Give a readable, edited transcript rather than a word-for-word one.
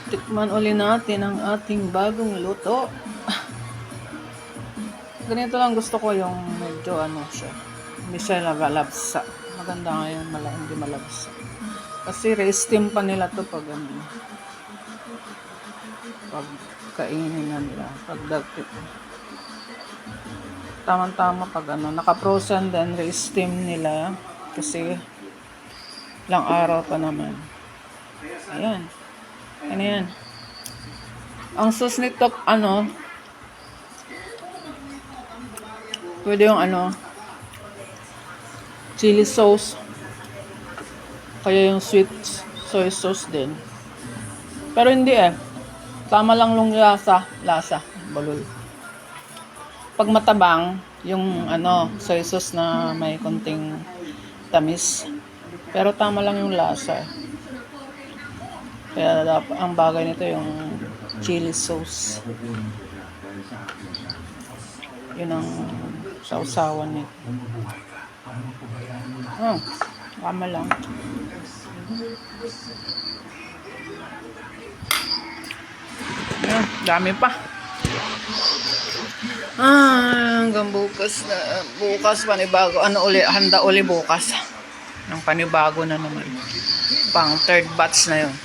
Tikman uli natin ang ating bagong luto. Ganito lang gusto ko, yung medyo ano siya. Hindi siya nagalabsa. Maganda nga yung hindi malabsa. Kasi re-steam pa nila to pag ano. Pag kainin na nila. Pag dagpit. Tama-tama pag ano. Naka-frozen then re-steam nila. Kasi ilang araw pa naman. Ayan. Ano yan? Ang sauce nito, ano, pwede yung ano, chili sauce. Kaya yung sweet soy sauce din. Pero hindi tama lang yung lasa. Balul. Pag matabang, yung ano, soy sauce na may konting tamis. Pero tama lang yung lasa. Kaya ang bagay nito yung chili sauce. Yun ang sausawan nito. Tama lang. Dami pa. Hanggang bukas na. Bukas panibago. Ano uli? Handa uli bukas. Ng panibago na naman. Pang third batch na yun.